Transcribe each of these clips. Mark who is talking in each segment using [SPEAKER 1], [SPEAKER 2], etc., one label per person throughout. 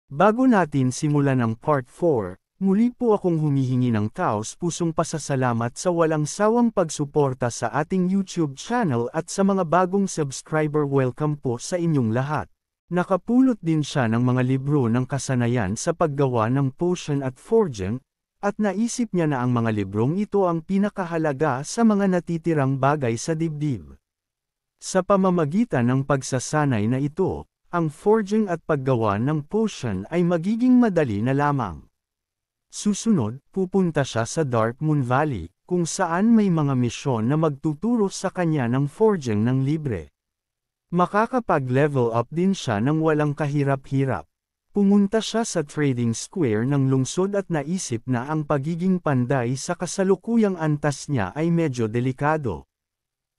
[SPEAKER 1] Bago natin simulan ang Part 4, muli po akong humihingi ng taos-pusong pasasalamat sa walang sawang pagsuporta sa ating YouTube channel at sa mga bagong subscriber. Welcome po sa inyong lahat. Nakapulot din siya ng mga libro ng kasanayan sa paggawa ng potion at forging, at naisip niya na ang mga librong ito ang pinakahalaga sa mga natitirang bagay sa dibdib. Sa pamamagitan ng pagsasanay na ito, ang forging at paggawa ng potion ay magiging madali na lamang. Susunod, pupunta siya sa Dark Moon Valley, kung saan may mga misyon na magtuturo sa kanya ng forging ng libre. Makakapag-level up din siya ng walang kahirap-hirap. Pumunta siya sa Trading Square ng lungsod at naisip na ang pagiging panday sa kasalukuyang antas niya ay medyo delikado.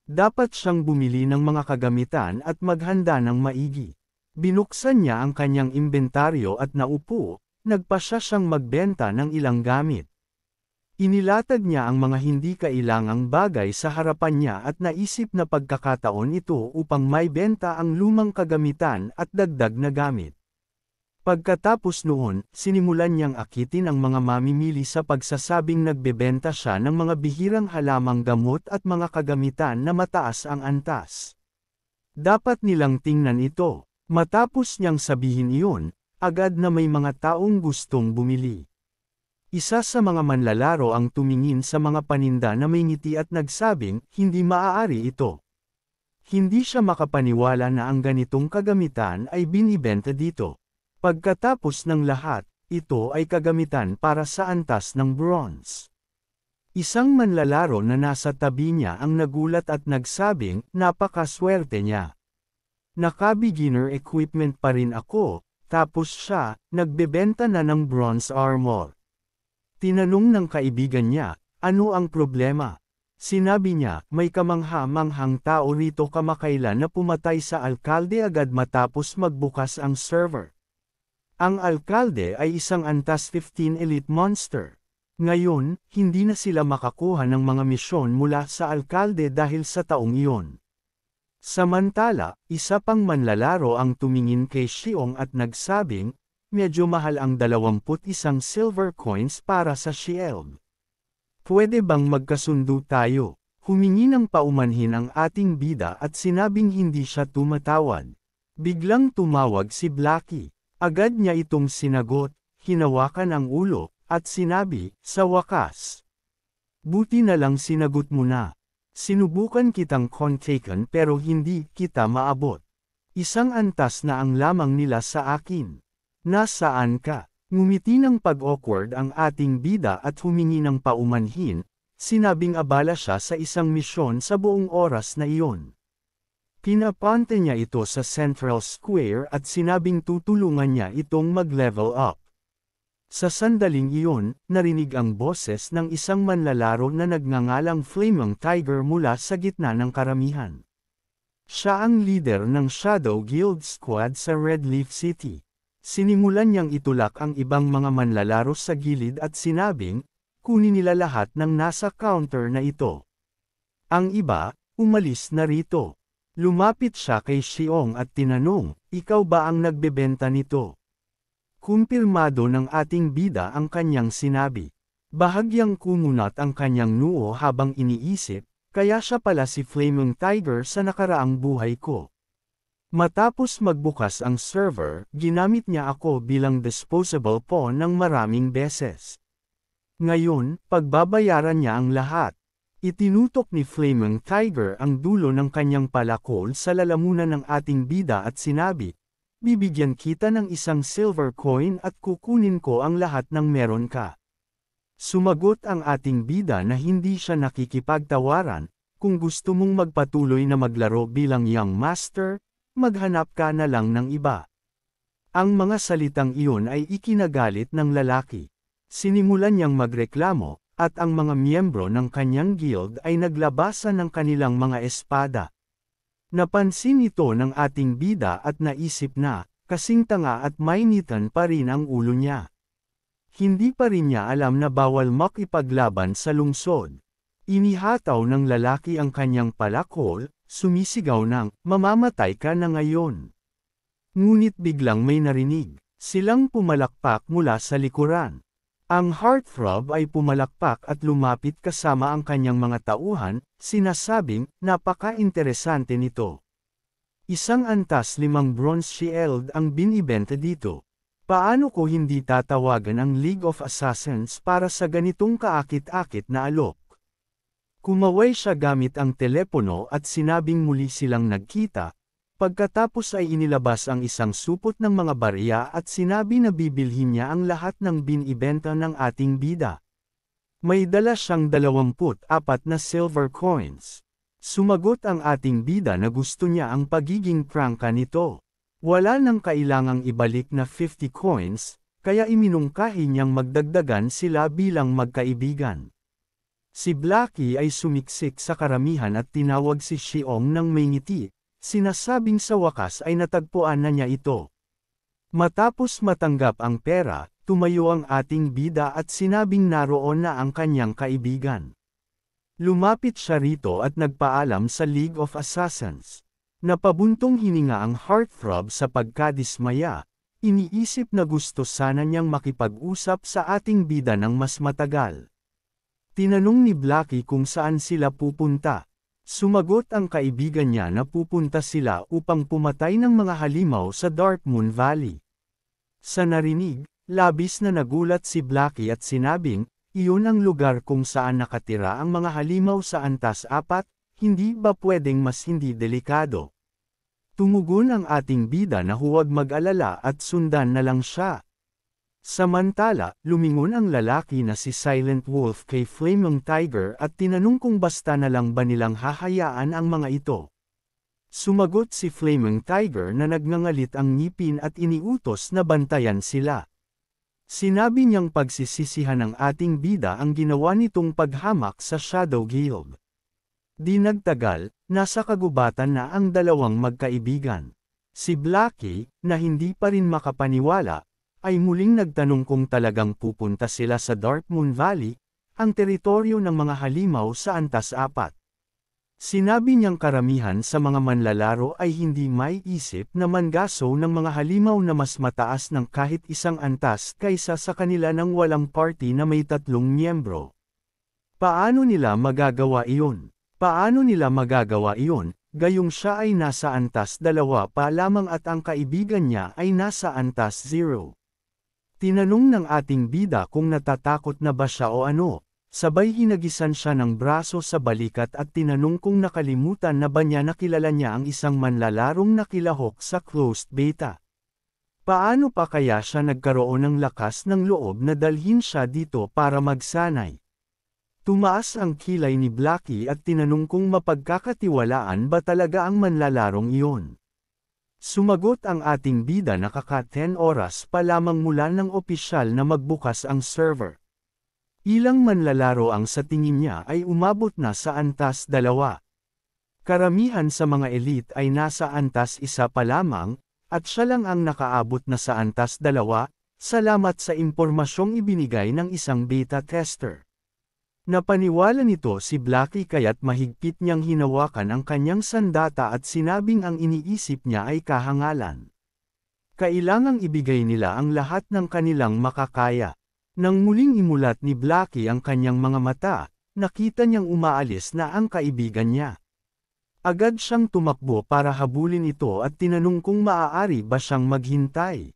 [SPEAKER 1] Dapat siyang bumili ng mga kagamitan at maghanda ng maigi. Binuksan niya ang kanyang inventaryo at naupo, nagpasya siyang magbenta ng ilang gamit. Inilatag niya ang mga hindi kailangang bagay sa harapan niya at naisip na pagkakataon ito upang maibenta ang lumang kagamitan at dagdag na gamit. Pagkatapos noon, sinimulan niyang akitin ang mga mamimili sa pagsasabing nagbebenta siya ng mga bihirang halamang gamot at mga kagamitan na mataas ang antas. Dapat nilang tingnan ito. Matapos niyang sabihin iyon, agad na may mga taong gustong bumili. Isa sa mga manlalaro ang tumingin sa mga paninda na may ngiti at nagsabing, hindi maaari ito. Hindi siya makapaniwala na ang ganitong kagamitan ay binibenta dito. Pagkatapos ng lahat, ito ay kagamitan para sa antas ng bronze. Isang manlalaro na nasa tabi niya ang nagulat at nagsabing, napakaswerte niya. Naka-beginner equipment pa rin ako, tapos siya, nagbebenta na ng bronze armor. Tinanong ng kaibigan niya, ano ang problema? Sinabi niya, may kamangha-manghang tao rito kamakailan na pumatay sa alkalde agad matapos magbukas ang server. Ang alkalde ay isang antas 15 elite monster. Ngayon, hindi na sila makakuha ng mga misyon mula sa alkalde dahil sa taong iyon. Samantala, isa pang manlalaro ang tumingin kay Xiong at nagsabing, medyo mahal ang 21 silver coins para sa shield. Pwede bang magkasundo tayo? Humingi ng paumanhin ang ating bida at sinabing hindi siya tumatawad. Biglang tumawag si Blackie. Agad niya itong sinagot, hinawakan ang ulo, at sinabi, sa wakas. Buti na lang sinagot mo na. Sinubukan kitang kontaken pero hindi kita maabot. Isang antas na ang lamang nila sa akin. Nasaan ka? Ngumiti ng pag-awkward ang ating bida at humingi ng paumanhin, sinabing abala siya sa isang misyon sa buong oras na iyon. Pinapante niya ito sa Central Square at sinabing tutulungan niya itong mag-level up. Sa sandaling iyon, narinig ang boses ng isang manlalaro na nagngangalang Flaming Tiger mula sa gitna ng karamihan. Siya ang leader ng Shadow Guild Squad sa Red Leaf City. Sinimulan niyang itulak ang ibang mga manlalaro sa gilid at sinabing, kunin nila lahat ng nasa counter na ito. Ang iba, umalis na rito. Lumapit siya kay Xiong at tinanong, ikaw ba ang nagbebenta nito? Kumpirmado ng ating bida ang kanyang sinabi. Bahagyang kumunat ang kanyang noo habang iniisip, kaya siya pala si Flaming Tiger sa nakaraang buhay ko. Matapos magbukas ang server, ginamit niya ako bilang disposable pawn ng maraming beses. Ngayon, pagbabayaran niya ang lahat. Itinutok ni Flaming Tiger ang dulo ng kanyang palakol sa lalamunan ng ating bida at sinabi, bibigyan kita ng isang silver coin at kukunin ko ang lahat ng meron ka. Sumagot ang ating bida na hindi siya nakikipagtawaran, kung gusto mong magpatuloy na maglaro bilang young master, maghanap ka na lang ng iba. Ang mga salitang iyon ay ikinagalit ng lalaki. Sinimulan niyang magreklamo, at ang mga miyembro ng kanyang guild ay naglabasan ng kanilang mga espada. Napansin ito ng ating bida at naisip na, kasing tanga at mainitan pa rin ang ulo niya. Hindi pa rin niya alam na bawal makipaglaban sa lungsod. Inihataw ng lalaki ang kanyang palakol, sumisigaw ng, mamamatay ka na ngayon. Ngunit biglang may narinig. Silang pumalakpak mula sa likuran. Ang heartthrob ay pumalakpak at lumapit kasama ang kanyang mga tauhan, sinasabing, napaka-interesante nito. Isang antas 5 bronze shield ang binibenta dito. Paano ko hindi tatawagan ang League of Assassins para sa ganitong kaakit-akit na alok? Kumaway siya gamit ang telepono at sinabing muli silang nagkita. Pagkatapos ay inilabas ang isang supot ng mga barya at sinabi na bibilhin niya ang lahat ng binibenta ng ating bida. May dala siyang 24 na silver coins. Sumagot ang ating bida na gusto niya ang pagiging prangka nito. Wala nang kailangang ibalik na 50 coins, kaya iminungkahi niyang magdagdagan sila bilang magkaibigan. Si Blackie ay sumiksik sa karamihan at tinawag si Xiong ng may ngiti. Sinasabing sa wakas ay natagpuan na niya ito. Matapos matanggap ang pera, tumayo ang ating bida at sinabing naroon na ang kanyang kaibigan. Lumapit siya rito at nagpaalam sa League of Assassins. Napabuntong hininga ang heartthrob sa pagkadismaya. Iniisip na gusto sana niyang makipag-usap sa ating bida ng mas matagal. Tinanong ni Blackie kung saan sila pupunta. Sumagot ang kaibigan niya na pupunta sila upang pumatay ng mga halimaw sa Darkmoon Valley. Sa narinig, labis na nagulat si Blackie at sinabing, iyon ang lugar kung saan nakatira ang mga halimaw sa Antas 4, hindi ba pwedeng mas hindi delikado? Tumugon ang ating bida na huwag mag-alala at sundan na lang siya. Samantala, lumingon ang lalaki na si Silent Wolf kay Flaming Tiger at tinanong kung basta na lang ba nilang hahayaan ang mga ito. Sumagot si Flaming Tiger na nagngangalit ang ngipin at iniutos na bantayan sila. Sinabi niyang pagsisisihan ng ating bida ang ginawa nitong paghamak sa Shadow Guild. Di nagtagal, nasa kagubatan na ang dalawang magkaibigan. Si Blackie, na hindi pa rin makapaniwala, ay muling nagtanong kung talagang pupunta sila sa Darkmoon Valley, ang teritoryo ng mga halimaw sa Antas 4. Sinabi niyang karamihan sa mga manlalaro ay hindi may isip na mangaso ng mga halimaw na mas mataas ng kahit isang antas kaysa sa kanila ng walang party na may 3 miyembro. Paano nila magagawa iyon? Paano nila magagawa iyon, gayong siya ay nasa Antas 2 pa lamang at ang kaibigan niya ay nasa Antas 0? Tinanong ng ating bida kung natatakot na ba siya o ano, sabay hinagisan siya ng braso sa balikat at tinanong kung nakalimutan na ba niya nakilala niya ang isang manlalarong nakilahok sa closed beta. Paano pa kaya siya nagkaroon ng lakas ng loob na dalhin siya dito para magsanay? Tumaas ang kilay ni Blackie at tinanong kung mapagkakatiwalaan ba talaga ang manlalarong iyon. Sumagot ang ating bida na kaka-10 oras pa lamang mula ng opisyal na magbukas ang server. Ilang manlalaro ang sa tingin niya ay umabot na sa Antas 2. Karamihan sa mga elite ay nasa Antas 1 pa lamang, at siya lang ang nakaabot na sa Antas 2, salamat sa impormasyong ibinigay ng isang beta tester. Napaniwala nito si Blackie kaya't mahigpit niyang hinawakan ang kanyang sandata at sinabing ang iniisip niya ay kahangalan. Kailangang ibigay nila ang lahat ng kanilang makakaya. Nang muling imulat ni Blackie ang kanyang mga mata, nakita niyang umaalis na ang kaibigan niya. Agad siyang tumakbo para habulin ito at tinanong kung maaari ba siyang maghintay.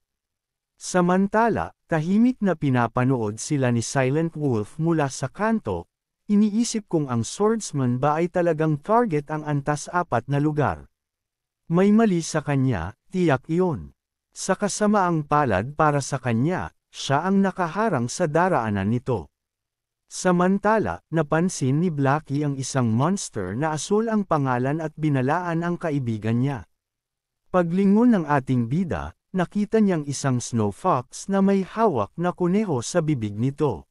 [SPEAKER 1] Samantala, tahimik na pinapanood sila ni Silent Wolf mula sa kanto, iniisip kung ang swordsman ba ay talagang target ang Antas 4 na lugar. May mali sa kanya, tiyak iyon. Sa kasamaang palad para sa kanya, siya ang nakaharang sa daraanan nito. Samantala, napansin ni Blackie ang isang monster na asul ang pangalan at binalaan ang kaibigan niya. Paglingon ng ating bida, nakita niyang isang snow fox na may hawak na kuneho sa bibig nito.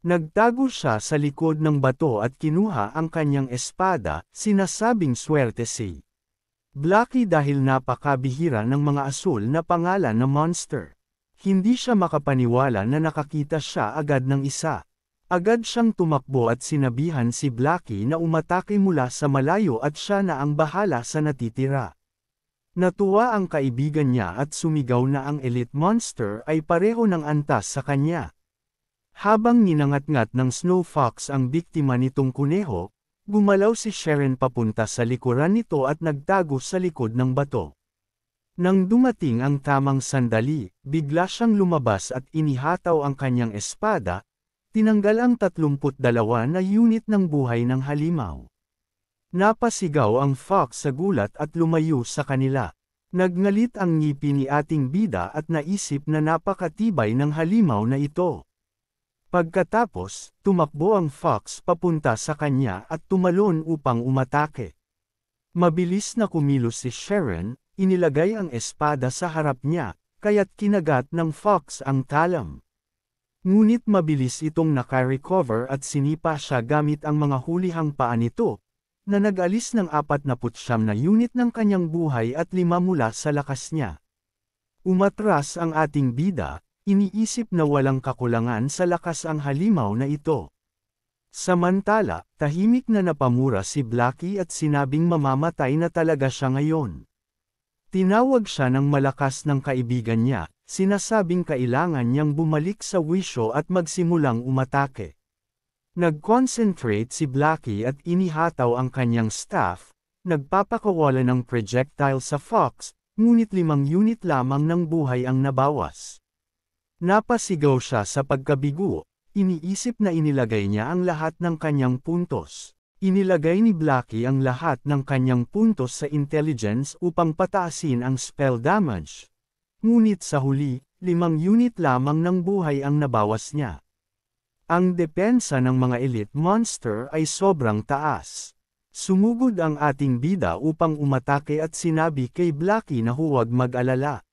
[SPEAKER 1] Nagtago siya sa likod ng bato at kinuha ang kanyang espada, sinasabing swerte si Blackie dahil napakabihira ng mga asul na pangalan na monster. Hindi siya makapaniwala na nakakita siya agad ng isa. Agad siyang tumakbo at sinabihan si Blackie na umatake mula sa malayo at siya na ang bahala sa natitira. Natuwa ang kaibigan niya at sumigaw na ang elite monster ay pareho ng antas sa kanya. Habang ninangat-ngat ng Snow Fox ang biktima nitong kuneho, gumalaw si Sharon papunta sa likuran nito at nagtago sa likod ng bato. Nang dumating ang tamang sandali, bigla siyang lumabas at inihataw ang kanyang espada, tinanggal ang 32 na unit ng buhay ng halimaw. Napasigaw ang fox sa gulat at lumayo sa kanila. Nagngalit ang ngipin ni ating bida at naisip na napakatibay ng halimaw na ito. Pagkatapos, tumakbo ang fox papunta sa kanya at tumalon upang umatake. Mabilis na kumilos si Sharon, inilagay ang espada sa harap niya, kaya't kinagat ng fox ang talam. Ngunit mabilis itong nakarecover at sinipa siya gamit ang mga hulihang paa nito, na nag-alis ng 49 na unit ng kanyang buhay at 5 mula sa lakas niya. Umatras ang ating bida, iniisip na walang kakulangan sa lakas ang halimaw na ito. Samantala, tahimik na napamura si Blackie at sinabing mamamatay na talaga siya ngayon. Tinawag siya ng malakas ng kaibigan niya, sinasabing kailangan niyang bumalik sa wisyo at magsimulang umatake. Nag-concentrate si Blackie at inihataw ang kanyang staff, nagpapakawala ng projectile sa fox, ngunit 5 unit lamang ng buhay ang nabawas. Napasigaw siya sa pagkabigo, iniisip na inilagay niya ang lahat ng kanyang puntos. Inilagay ni Blackie ang lahat ng kanyang puntos sa intelligence upang pataasin ang spell damage. Ngunit sa huli, 5 unit lamang ng buhay ang nabawas niya. Ang depensa ng mga elite monster ay sobrang taas. Sumugod ang ating bida upang umatake at sinabi kay Blackie na huwag mag-alala.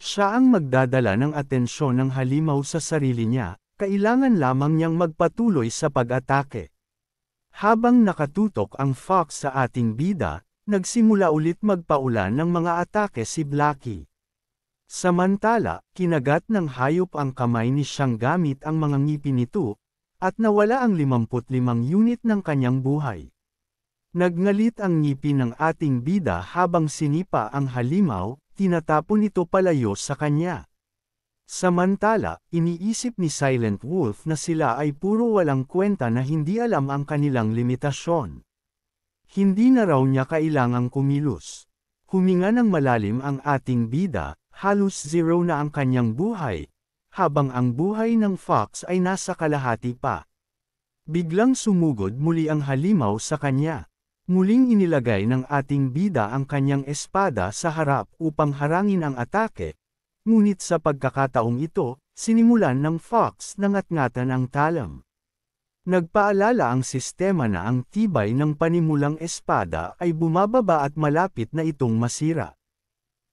[SPEAKER 1] Siya ang magdadala ng atensyon ng halimaw sa sarili niya, kailangan lamang niyang magpatuloy sa pag-atake. Habang nakatutok ang fox sa ating bida, nagsimula ulit magpaulan ng mga atake si Blackie. Samantala, kinagat ng hayop ang kamay ni siyang gamit ang mga ngipin nito, at nawala ang 55 unit ng kanyang buhay. Nagngalit ang ngipin ng ating bida habang sinipa ang halimaw, tinatapon ito palayo sa kanya. Samantala, iniisip ni Silent Wolf na sila ay puro walang kwenta na hindi alam ang kanilang limitasyon. Hindi na raw niya kailangang kumilos. Huminga ng malalim ang ating bida, halos 0 na ang kanyang buhay, habang ang buhay ng fox ay nasa kalahati pa. Biglang sumugod muli ang halimaw sa kanya. Muling inilagay ng ating bida ang kanyang espada sa harap upang harangin ang atake, ngunit sa pagkakataong ito, sinimulan ng fox na ngat-ngatan ang talam. Nagpaalala ang sistema na ang tibay ng panimulang espada ay bumababa at malapit na itong masira.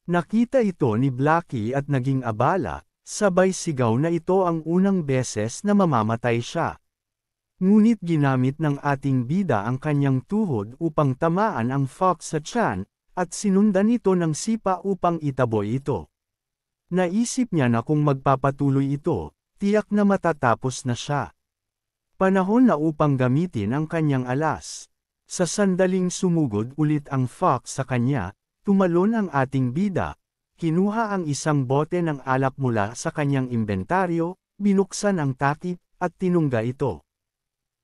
[SPEAKER 1] Nakita ito ni Blackie at naging abala, sabay sigaw na ito ang unang beses na mamamatay siya. Ngunit ginamit ng ating bida ang kanyang tuhod upang tamaan ang fox sa tiyan, at sinundan ito ng sipa upang itaboy ito. Naisip niya na kung magpapatuloy ito, tiyak na matatapos na siya. Panahon na upang gamitin ang kanyang alas. Sa sandaling sumugod ulit ang fox sa kanya, tumalon ang ating bida, kinuha ang isang bote ng alak mula sa kanyang inventaryo, binuksan ang takip, at tinungga ito.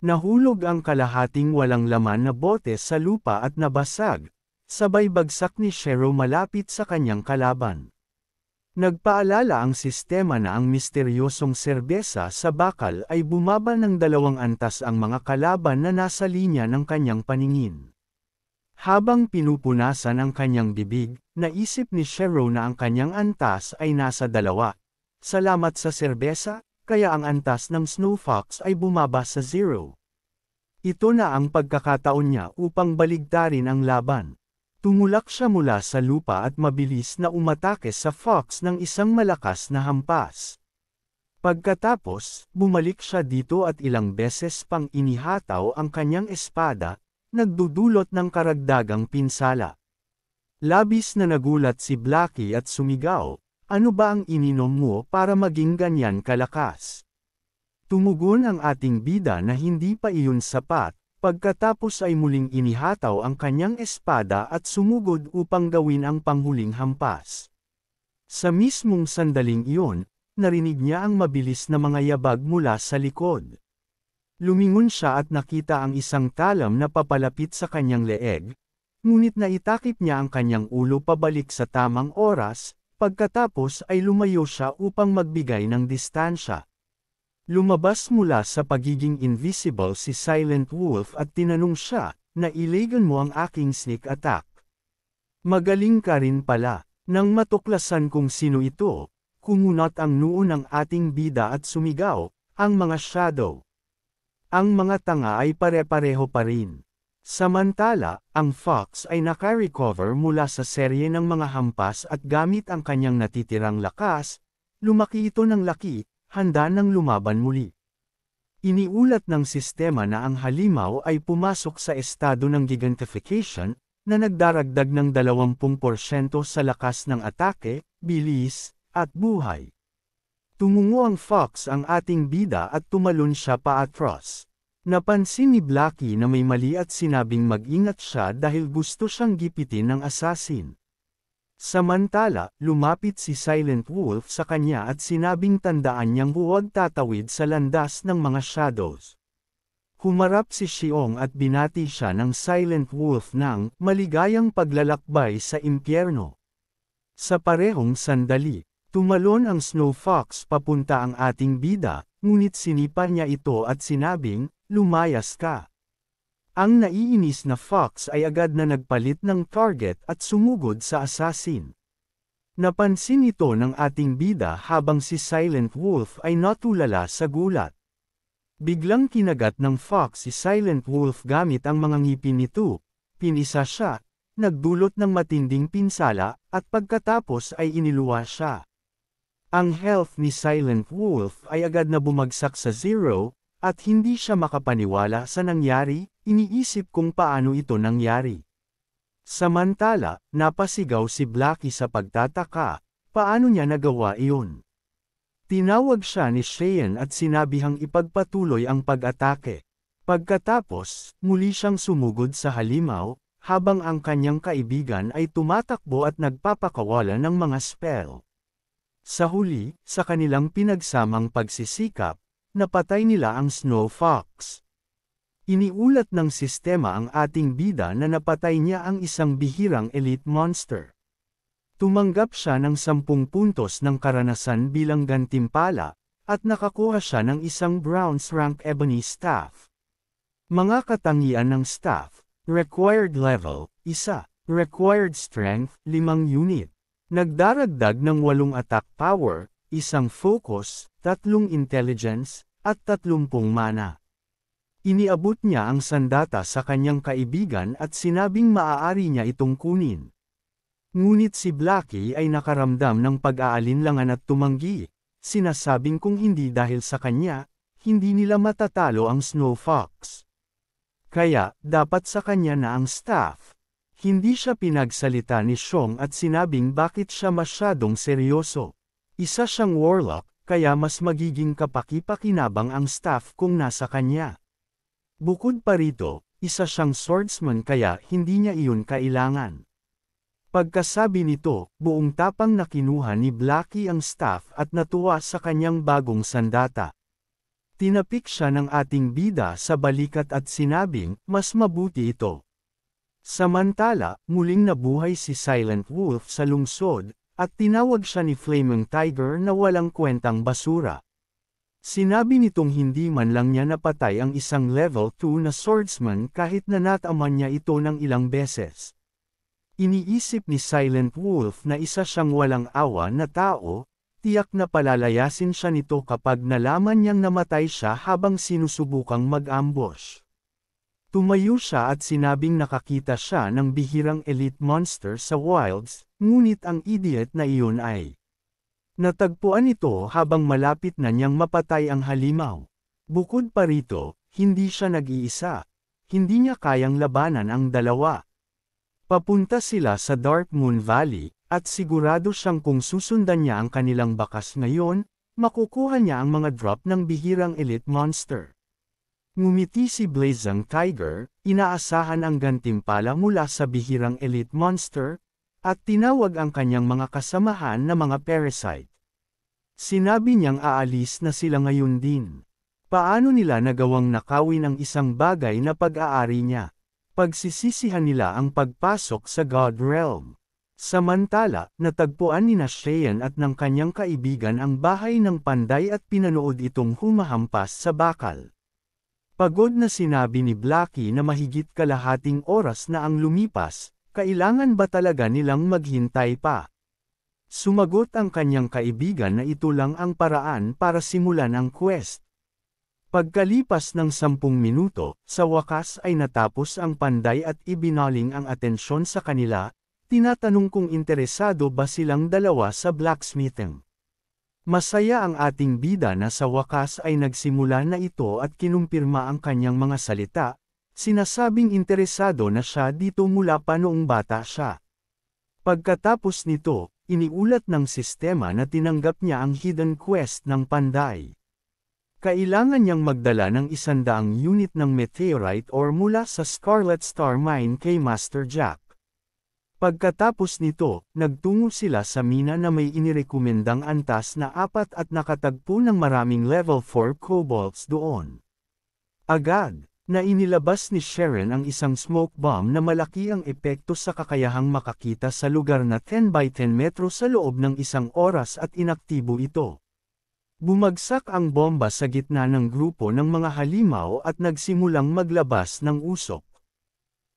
[SPEAKER 1] Nahulog ang kalahating walang laman na bote sa lupa at nabasag, sabay bagsak ni Shero malapit sa kanyang kalaban. Nagpaalala ang sistema na ang misteryosong serbesa sa bakal ay bumaba ng 2 antas ang mga kalaban na nasa linya ng kanyang paningin. Habang pinupunasan ang kanyang bibig, naisip ni Shero na ang kanyang antas ay nasa 2. Salamat sa serbesa, kaya ang antas ng Snow Fox ay bumaba sa 0. Ito na ang pagkakataon niya upang baligtarin ang laban. Tumulak siya mula sa lupa at mabilis na umatake sa fox ng isang malakas na hampas. Pagkatapos, bumalik siya dito at ilang beses pang inihataw ang kanyang espada, nagdudulot ng karagdagang pinsala. Labis na nagulat si Blackie at sumigaw, "Ano ba ang ininom mo para maging ganyan kalakas?" Tumugon ang ating bida na hindi pa iyon sapat, Pagkatapos ay muling inihataw ang kanyang espada at sumugod upang gawin ang panghuling hampas. Sa mismong sandaling iyon, narinig niya ang mabilis na mga yabag mula sa likod. Lumingon siya at nakita ang isang talam na papalapit sa kanyang leeg, ngunit naitakip niya ang kanyang ulo pabalik sa tamang oras, pagkatapos ay lumayo siya upang magbigay ng distansya. Lumabas mula sa pagiging invisible si Silent Wolf at tinanong siya, "Nailagan mo ang aking sneak attack. Magaling ka rin pala." Nang matuklasan kung sino ito, kumunat ang noo ng ating bida at sumigaw, "Ang mga shadow. Ang mga tanga ay pare-pareho pa rin." Samantala, ang Fox ay naka-recover mula sa serye ng mga hampas at gamit ang kanyang natitirang lakas, lumaki ito ng laki, handa ng lumaban muli. Iniulat ng sistema na ang halimaw ay pumasok sa estado ng gigantification, na nagdaragdag ng 20% sa lakas ng atake, bilis, at buhay. Tumungo ang Fox ang ating bida at tumalon siya paatros. Napansin ni Blackie na may mali at sinabing mag-ingat siya dahil gusto siyang gipitin ng assassin. Samantala, lumapit si Silent Wolf sa kanya at sinabing tandaan niyang huwag tatawid sa landas ng mga shadows. Humarap si Xiong at binati siya ng Silent Wolf ng maligayang paglalakbay sa impyerno. Sa parehong sandali, tumalon ang Snow Fox papunta ang ating bida, ngunit sinipa niya ito at sinabing, "Lumayas ka." Ang naiinis na Fox ay agad na nagpalit ng target at sumugod sa assassin. Napansin ito ng ating bida habang si Silent Wolf ay natulala sa gulat. Biglang kinagat ng Fox si Silent Wolf gamit ang mga ngipin nito, pinisa siya, nagdulot ng matinding pinsala, at pagkatapos ay iniluwa siya. Ang health ni Silent Wolf ay agad na bumagsak sa zero, at hindi siya makapaniwala sa nangyari, iniisip kung paano ito nangyari. Samantala, napasigaw si Blackie sa pagtataka, paano niya nagawa iyon? Tinawag siya ni Cheyenne at sinabihang ipagpatuloy ang pag-atake. Pagkatapos, muli siyang sumugod sa halimaw, habang ang kanyang kaibigan ay tumatakbo at nagpapakawala ng mga spell. Sa huli, sa kanilang pinagsamang pagsisikap, napatay nila ang Snow Fox. Iniulat ng sistema ang ating bida na napatay niya ang isang bihirang elite monster. Tumanggap siya ng 10 puntos ng karanasan bilang gantimpala, at nakakuha siya ng isang bronze rank ebony staff. Mga katangian ng staff: required level, 1, required strength, 5 unit. Nagdaragdag ng 8 attack power, 1 focus, 3 intelligence, at 30 mana. Iniabot niya ang sandata sa kanyang kaibigan at sinabing maaari niya itong kunin. Ngunit si Blackie ay nakaramdam ng pag-aalinlangan at tumanggi, sinasabing kung hindi dahil sa kanya, hindi nila matatalo ang Snow Fox. Kaya, dapat sa kanya na ang staff. Hindi siya pinagsalita ni Xiong at sinabing bakit siya masyadong seryoso. Isa siyang warlock, kaya mas magiging kapaki-pakinabang ang staff kung nasa kanya. Bukod pa rito, isa siyang swordsman kaya hindi niya iyon kailangan. Pagkasabi nito, buong tapang na kinuha ni Blackie ang staff at natuwa sa kanyang bagong sandata. Tinapik siya ng ating bida sa balikat at sinabing, mas mabuti ito. Samantala, muling nabuhay si Silent Wolf sa lungsod, at tinawag siya ni Flaming Tiger na walang kwentang basura. Sinabi nitong hindi man lang niya napatay ang isang level 2 na swordsman kahit na nataman niya ito ng ilang beses. Iniisip ni Silent Wolf na isa siyang walang awa na tao, tiyak na palalayasin siya nito kapag nalaman niyang namatay siya habang sinusubukang mag-ambush. Tumayo siya at sinabing nakakita siya ng bihirang elite monster sa wilds, ngunit ang idiot na iyon ay natagpuan ito habang malapit na niyang mapatay ang halimaw. Bukod pa rito, hindi siya nag-iisa. Hindi niya kayang labanan ang dalawa. Papunta sila sa Dark Moon Valley, at sigurado siyang kung susundan niya ang kanilang bakas ngayon, makukuha niya ang mga drop ng bihirang elite monster. Ngumiti si Blazing Tiger, inaasahan ang gantimpala mula sa bihirang elite monster, at tinawag ang kanyang mga kasamahan na mga parasite. Sinabi niyang aalis na sila ngayon din. Paano nila nagawang nakawin ang isang bagay na pag-aari niya? Pagsisisihan nila ang pagpasok sa God Realm. Samantala, natagpuan ni Cheyenne at ng kanyang kaibigan ang bahay ng panday at pinanood itong humahampas sa bakal. Pagod na sinabi ni Blackie na mahigit kalahating oras na ang lumipas, kailangan ba talaga nilang maghintay pa? Sumagot ang kanyang kaibigan na ito lang ang paraan para simulan ang quest. Pagkalipas ng 10 minuto, sa wakas ay natapos ang panday at ibinaling ang atensyon sa kanila, tinatanong kung interesado ba silang dalawa sa blacksmithing. Masaya ang ating bida na sa wakas ay nagsimula na ito at kinumpirma ang kanyang mga salita, sinasabing interesado na siya dito mula pa noong bata siya. Pagkatapos nito, iniulat ng sistema na tinanggap niya ang hidden quest ng panday. Kailangan niyang magdala ng 100 unit ng meteorite ore mula sa Scarlet Star Mine kay Master Jack. Pagkatapos nito, nagtungo sila sa mina na may inirekomendang antas na 4 at nakatagpo ng maraming level 4 kobolds doon. Agad, na inilabas ni Sharon ang isang smoke bomb na malaki ang epekto sa kakayahang makakita sa lugar na 10 by 10 metro sa loob ng 1 oras at inaktibo ito. Bumagsak ang bomba sa gitna ng grupo ng mga halimaw at nagsimulang maglabas ng usok.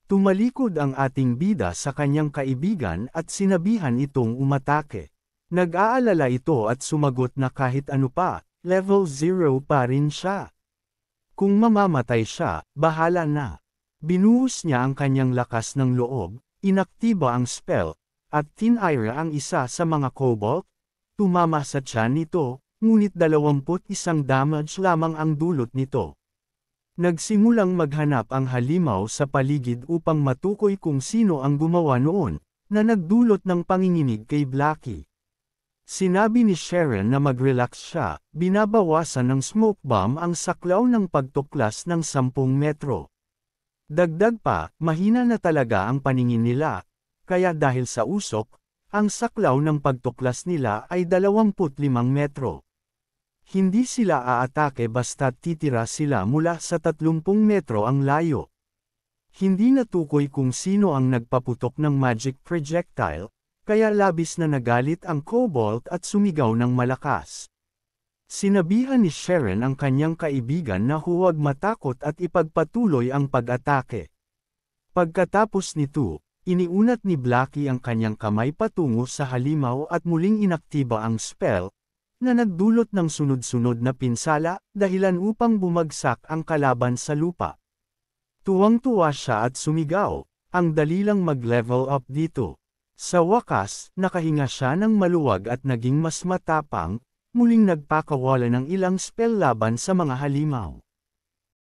[SPEAKER 1] Tumalikod ang ating bida sa kanyang kaibigan at sinabihan itong umatake. Nag-aalala ito at sumagot na kahit ano pa, level 0 pa rin siya. Kung mamamatay siya, bahala na. Binuhos niya ang kanyang lakas ng loob, inaktiba ang spell, at tinira ang isa sa mga kobold. Tumama sa tiyan nito, ngunit 21 damage lamang ang dulot nito. Nagsimulang maghanap ang halimaw sa paligid upang matukoy kung sino ang gumawa noon, na nagdulot ng panginginig kay Blackie. Sinabi ni Sharon na mag-relax siya, binabawasan ng smoke bomb ang saklaw ng pagtuklas ng 10 metro. Dagdag pa, mahina na talaga ang paningin nila, kaya dahil sa usok, ang saklaw ng pagtuklas nila ay 25 metro. Hindi sila aatake basta titira sila mula sa 30 metro ang layo. Hindi natukoy kung sino ang nagpaputok ng magic projectile, kaya labis na nagalit ang kobold at sumigaw ng malakas. Sinabihan ni Sharon ang kanyang kaibigan na huwag matakot at ipagpatuloy ang pag-atake. Pagkatapos nito, iniunat ni Blackie ang kanyang kamay patungo sa halimaw at muling inaktiba ang spell, na nagdulot ng sunod-sunod na pinsala, dahilan upang bumagsak ang kalaban sa lupa. Tuwang-tuwa siya at sumigaw, ang dali lang mag-level up dito. Sa wakas, nakahinga siya ng maluwag at naging mas matapang, muling nagpakawala ng ilang spell laban sa mga halimaw.